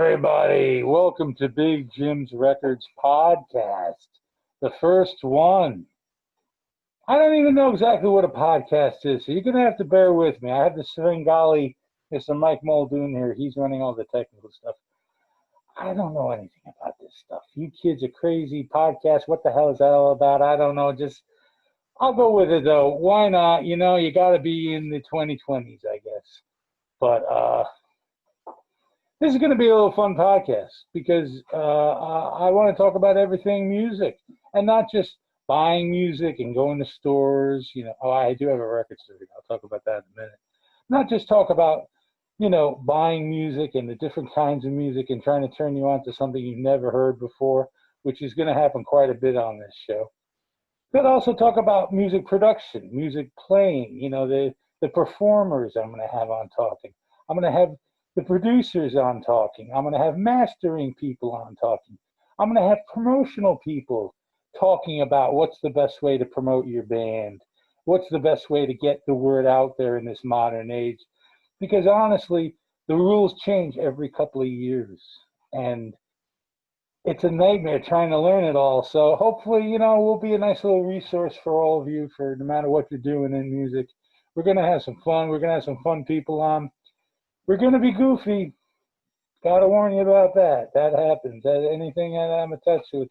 everybody. Welcome to Big Jim's Records podcast, the first one. I don't even know exactly what a podcast is, so you're going to have to bear with me. I have the Svengali, Mr. Mike Muldoon here. He's running all the technical stuff. I don't know anything about this stuff. You kids are crazy. Podcast, what the hell is that all about? I don't know. I'll go with it, though. Why not? You know, you got to be in the 2020s, I guess. But, this is going to be a little fun podcast because I want to talk about everything music and not just buying music and going to stores. I do have a record store. I'll talk about that in a minute. Not just talk about, buying music and the different kinds of music and trying to turn you on to something you've never heard before, which is going to happen quite a bit on this show. But also talk about music production, music playing, the performers I'm going to have on talking. I'm going to have the producers on talking. I'm going to have mastering people on talking. I'm going to have promotional people talking about what's the best way to promote your band. What's the best way to get the word out there in this modern age? Because honestly, the rules change every couple of years. And it's a nightmare trying to learn it all. So hopefully, we'll be a nice little resource for all of you for no matter what you're doing in music. We're going to have some fun. We're going to have some fun people on. We're going to be goofy. Got to warn you about that. That happens. Anything that I'm attached to,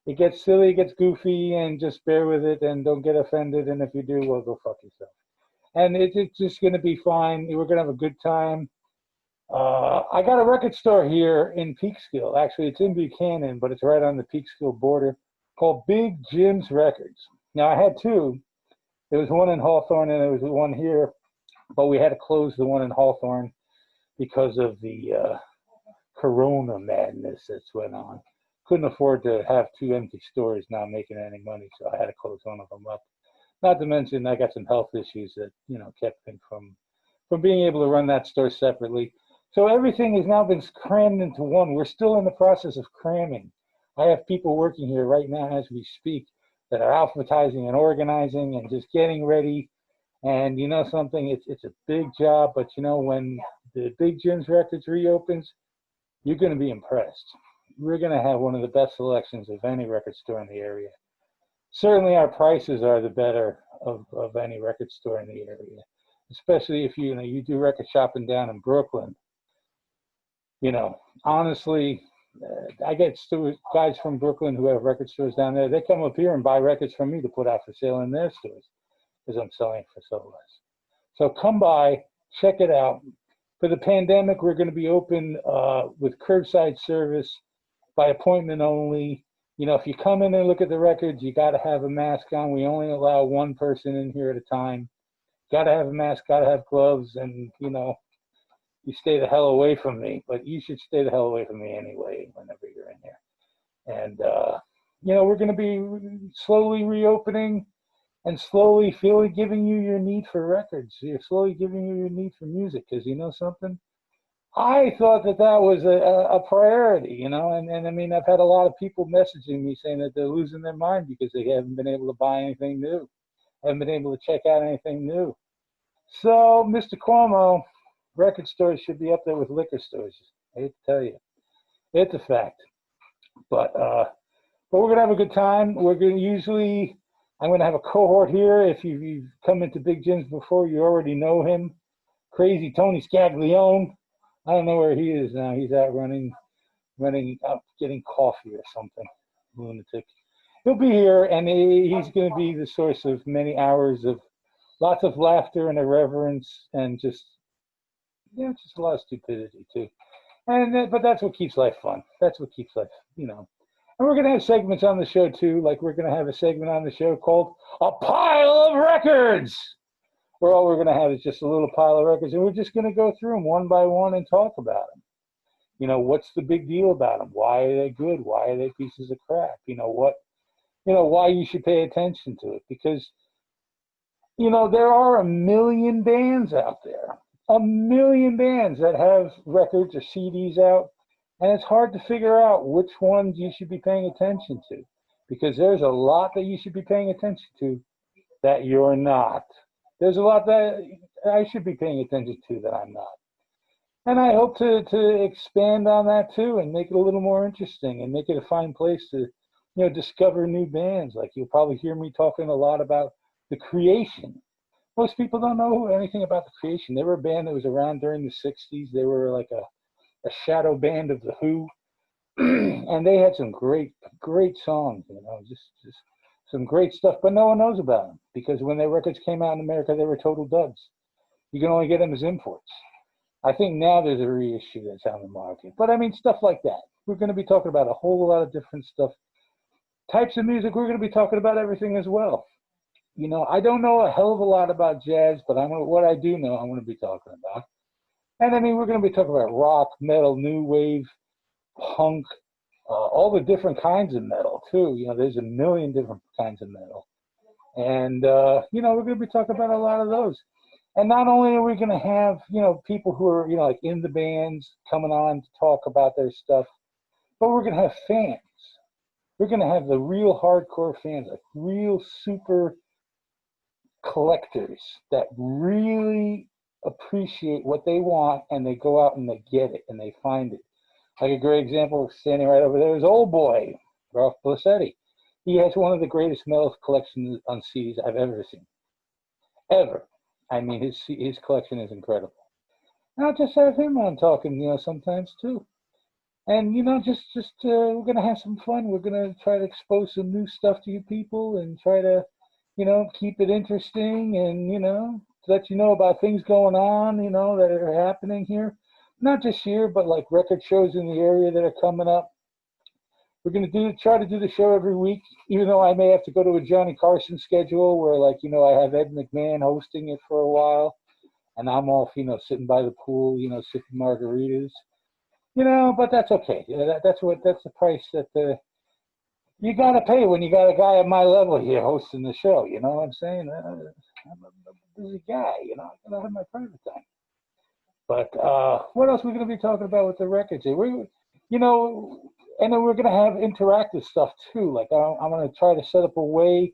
it gets silly, it gets goofy, and just bear with it and don't get offended. And if you do, well, go fuck yourself. And it's just going to be fine. We're going to have a good time. I got a record store here in Peekskill. Actually, it's in Buchanan, but it's right on the Peekskill border, called Big Jim's Records. Now, I had two. There was one in Hawthorne and there was one here. But we had to close the one in Hawthorne because of the corona madness that's went on. Couldn't afford to have two empty stores not making any money, so I had to close one of them up. Not to mention I got some health issues that, kept me from being able to run that store separately. So everything has now been crammed into one. We're still in the process of cramming. I have people working here right now as we speak that are alphabetizing and organizing and just getting ready. And something, it's a big job, but when the Big Jim's Records reopens, you're going to be impressed. We're going to have one of the best selections of any record store in the area. Certainly our prices are the better of any record store in the area, especially if you do record shopping down in Brooklyn. Honestly, I get guys from Brooklyn who have record stores down there. They come up here and buy records from me to put out for sale in their stores, because I'm selling for so less. So come by, check it out. For the pandemic, we're going to be open with curbside service by appointment only. If you come in and look at the records, you got to have a mask on. We only allow one person in here at a time. Got to have a mask, got to have gloves, and, you stay the hell away from me. But you should stay the hell away from me anyway whenever you're in here. And, we're going to be slowly reopening and slowly giving you your need for records. You're slowly giving you your need for music, because you know something? I thought that was a priority, and I mean, I've had a lot of people messaging me saying that they're losing their mind because they haven't been able to buy anything new, haven't been able to check out anything new. So, Mr. Cuomo, record stores should be up there with liquor stores. I hate to tell you. It's a fact. But we're going to have a good time. I'm going to have a cohort here. If you've come into Big Jim's before, you already know him. Crazy Tony Scaglione. I don't know where he is now. He's out running out, getting coffee or something. Lunatic. He'll be here, and he's going to be the source of many hours of lots of laughter and irreverence and just a lot of stupidity too. But that's what keeps life fun. That's what keeps life, And we're going to have segments on the show, too. Like we're going to have a segment on the show called A Pile of Records, where all we're going to have is just a little pile of records, and we're just going to go through them one by one and talk about them. What's the big deal about them? Why are they good? Why are they pieces of crap? Why you should pay attention to it. Because, there are a million bands out there. A million bands that have records or CDs out. And it's hard to figure out which ones you should be paying attention to, because there's a lot that you should be paying attention to that you're not. There's a lot that I should be paying attention to that I'm not. And I hope to expand on that too and make it a little more interesting and make it a fine place to, discover new bands. Like you'll probably hear me talking a lot about the Creation. Most people don't know anything about the Creation. They were a band that was around during the 60s. They were like a shadow band of the Who. And they had some great songs, just some great stuff, but no one knows about them because when their records came out in America, they were total duds. You can only get them as imports. I think now there's a reissue that's on the market, but I mean, stuff like that. We're going to be talking about a whole lot of different stuff, types of music. We're going to be talking about everything as well. I don't know a hell of a lot about jazz, but what I do know, I'm going to be talking about. And I mean, we're going to be talking about rock, metal, new wave, punk, all the different kinds of metal too. There's a million different kinds of metal, and we're going to be talking about a lot of those. And not only are we going to have people who are like in the bands coming on to talk about their stuff, but we're going to have fans. We're going to have the real hardcore fans, like real super collectors that really appreciate what they want, and they go out and they get it and they find it. Like a great example, standing right over there is Old Boy, Ralph Blassetti. He has one of the greatest metal collections on CDs I've ever seen. Ever. I mean, his collection is incredible. And I'll just have him on talking, sometimes too. And, we're going to have some fun. We're going to try to expose some new stuff to you people and try to, keep it interesting and, let you know about things going on, that are happening here. Not just here, but like record shows in the area that are coming up. We're going to try to do the show every week, even though I may have to go to a Johnny Carson schedule where, like, I have Ed McMahon hosting it for a while, and I'm off, sitting by the pool, sipping margaritas, but that's okay. That's the price that you got to pay when you got a guy at my level here hosting the show. You know what I'm saying? I'm a busy guy. I gotta have my private time. But what else are we going to be talking about with the records? And then we're going to have interactive stuff too. Like I'm going to try to set up a way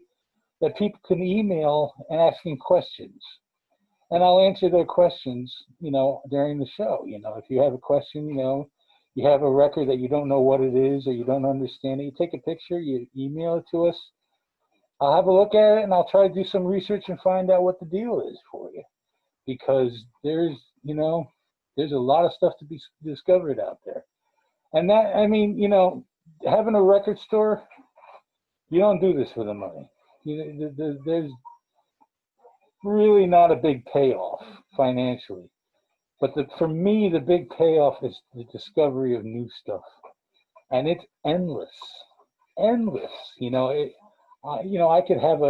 that people can email and asking questions, and I'll answer their questions, during the show. If you have a question, you have a record that you don't know what it is or you don't understand it, you take a picture, you email it to us. I'll have a look at it and I'll try to do some research and find out what the deal is for you, because there's a lot of stuff to be discovered out there. And that, I mean, having a record store, you don't do this for the money. There's really not a big payoff financially. But for me, the big payoff is the discovery of new stuff. And it's endless. Endless. I could have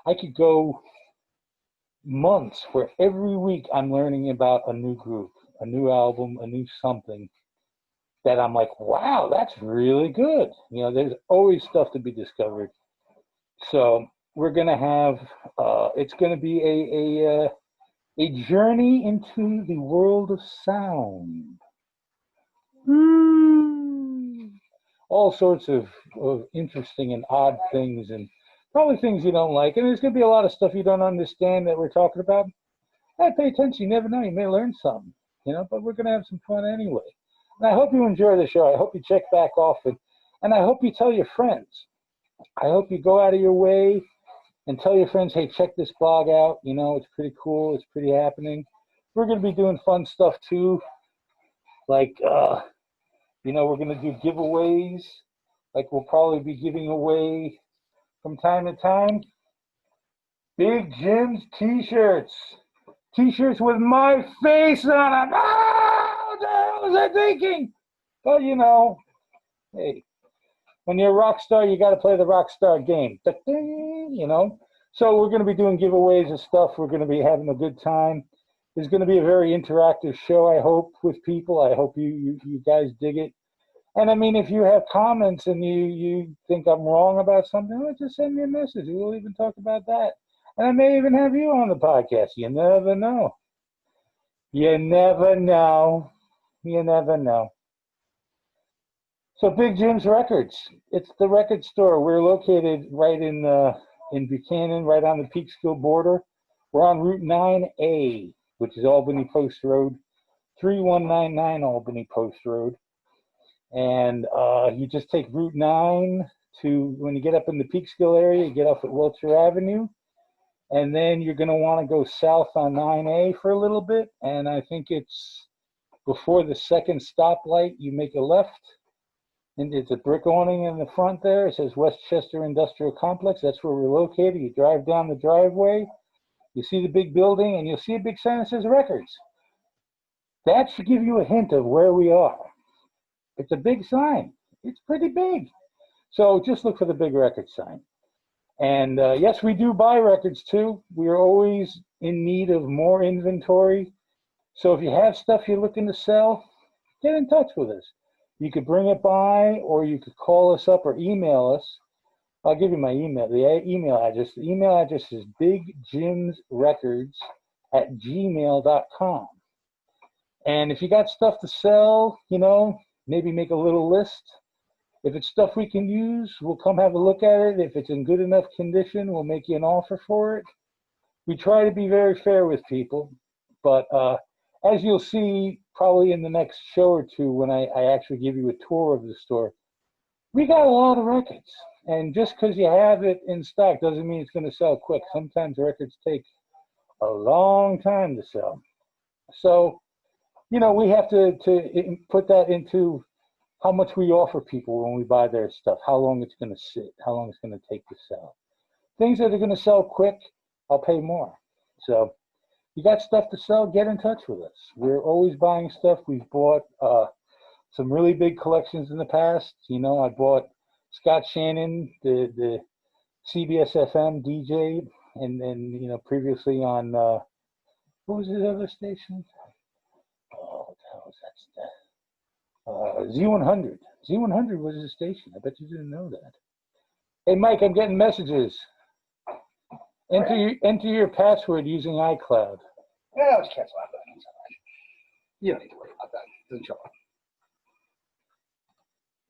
I could go months where every week I'm learning about a new group, a new album, a new something that I'm like, wow, that's really good. There's always stuff to be discovered. So we're going to have, it's going to be a journey into the world of sound. All sorts of interesting and odd things, and probably things you don't like. And there's going to be a lot of stuff you don't understand that we're talking about. Hey, pay attention. You never know. You may learn something, but we're going to have some fun anyway. And I hope you enjoy the show. I hope you check back often. And I hope you tell your friends. I hope you go out of your way and tell your friends, hey, check this blog out. It's pretty cool. It's pretty happening. We're going to be doing fun stuff too. Like, we're going to do giveaways. Like we'll probably be giving away from time to time Big Jim's t-shirts. T-shirts with my face on them. What the hell was I thinking? But, hey, when you're a rock star, you got to play the rock star game. So we're going to be doing giveaways and stuff. We're going to be having a good time. It's going to be a very interactive show, I hope, with people. I hope you guys dig it. And I mean, if you have comments and you think I'm wrong about something, well, just send me a message. We'll even talk about that. And I may even have you on the podcast. You never know. You never know. You never know. So Big Jim's Records. It's the record store. We're located right in Buchanan, right on the Peekskill border. We're on Route 9A, which is Albany Post Road. 3199 Albany Post Road. And you just take Route 9 to, when you get up in the Peekskill area, you get off at Wiltshire Avenue. And then you're going to want to go south on 9A for a little bit. And I think it's before the second stoplight, you make a left. And it's a brick awning in the front there. It says Westchester Industrial Complex. That's where we're located. You drive down the driveway. You see the big building, and you'll see a big sign that says Records. That should give you a hint of where we are. It's a big sign. It's pretty big. So just look for the big record sign. And yes, we do buy records too. We are always in need of more inventory. So if you have stuff you're looking to sell, get in touch with us. You could bring it by, or you could call us up or email us. I'll give you my email. The email address. The email address is bigjimsrecords@gmail.com. And if you got stuff to sell, you know, maybe make a little list. If it's stuff we can use, we'll come have a look at it. If it's in good enough condition, we'll make you an offer for it. We try to be very fair with people, but as you'll see probably in the next show or two when I actually give you a tour of the store, we got a lot of records. And just because you have it in stock doesn't mean it's going to sell quick. Sometimes records take a long time to sell. So, you know, we have to put that into how much we offer people when we buy their stuff, how long it's going to sit, how long it's going to take to sell. Things that are going to sell quick, I'll pay more. So you got stuff to sell, get in touch with us. We're always buying stuff. We've bought some really big collections in the past. You know, I bought Scott Shannon, the CBS FM DJ, and you know, previously on, what was his other station? Oh, what the hell was that stuff? Z100. Z100 was his station. I bet you didn't know that. Hey, Mike, I'm getting messages. Enter your password using iCloud. Yeah, it's cancel out that. You don't need to worry about that. It doesn't show up.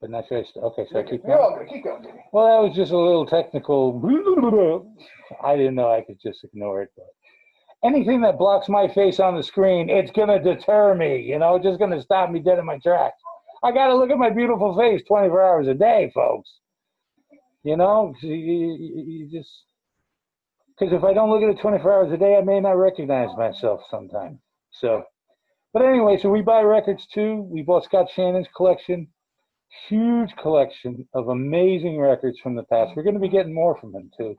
But not sure. Okay, so I keep You're going. all good. Keep going, Jimmy. Well, that was just a little technical. I didn't know I could just ignore it. But anything that blocks my face on the screen, it's going to deter me. You know, just going to stop me dead in my tracks. I got to look at my beautiful face 24 hours a day, folks. You know, you just, because if I don't look at it 24 hours a day, I may not recognize myself sometime. So, but anyway, so we buy records too. We bought Scott Shannon's collection, huge collection of amazing records from the past. We're going to be getting more from him too.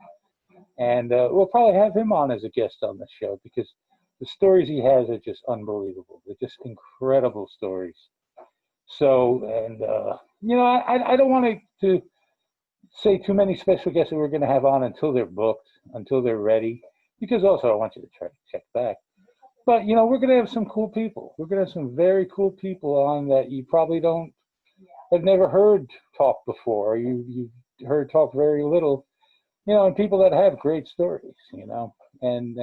And we'll probably have him on as a guest on the show because the stories he has are just unbelievable. They're just incredible stories. So, and, you know, I don't want to say too many special guests that we're going to have on until they're booked, until they're ready, because also I want you to try to check back. But, you know, we're going to have some cool people. We're going to have some very cool people on that you probably have never heard talk before, or you've heard talk very little, you know, and people that have great stories, you know, and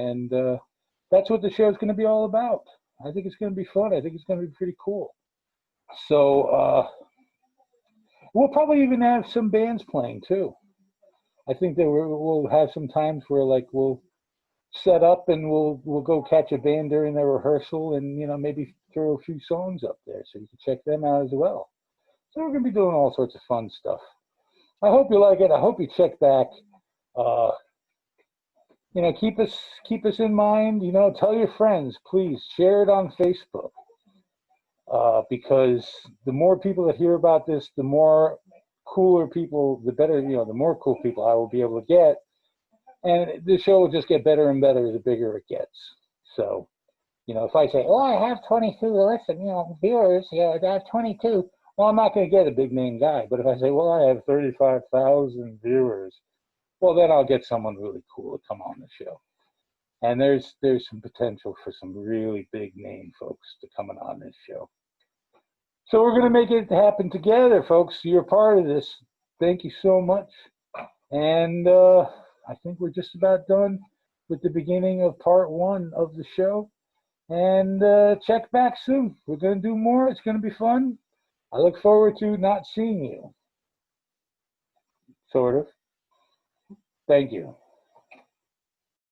that's what the show is going to be all about. I think it's going to be fun. I think it's going to be pretty cool. So we'll probably even have some bands playing too. I think that we'll have some times where like we'll set up and we'll go catch a band during their rehearsal and, you know, maybe throw a few songs up there so you can check them out as well. So we're going to be doing all sorts of fun stuff. I hope you like it. I hope you check back. You know, keep us in mind. You know, tell your friends, please share it on Facebook. Because the more people that hear about this, the more cooler people, the better, you know, the more cool people I will be able to get. And the show will just get better and better the bigger it gets. So, you know, if I say, oh, I have 22 viewers, you know, I have 22, well, I'm not going to get a big name guy. But if I say, well, I have 35,000 viewers, well, then I'll get someone really cool to come on the show. And there's some potential for some really big name folks to coming on this show. So we're going to make it happen together, folks. You're part of this. Thank you so much. And I think we're just about done with the beginning of part 1 of the show. And check back soon. We're going to do more. It's going to be fun. I look forward to not seeing you. Sort of. Thank you.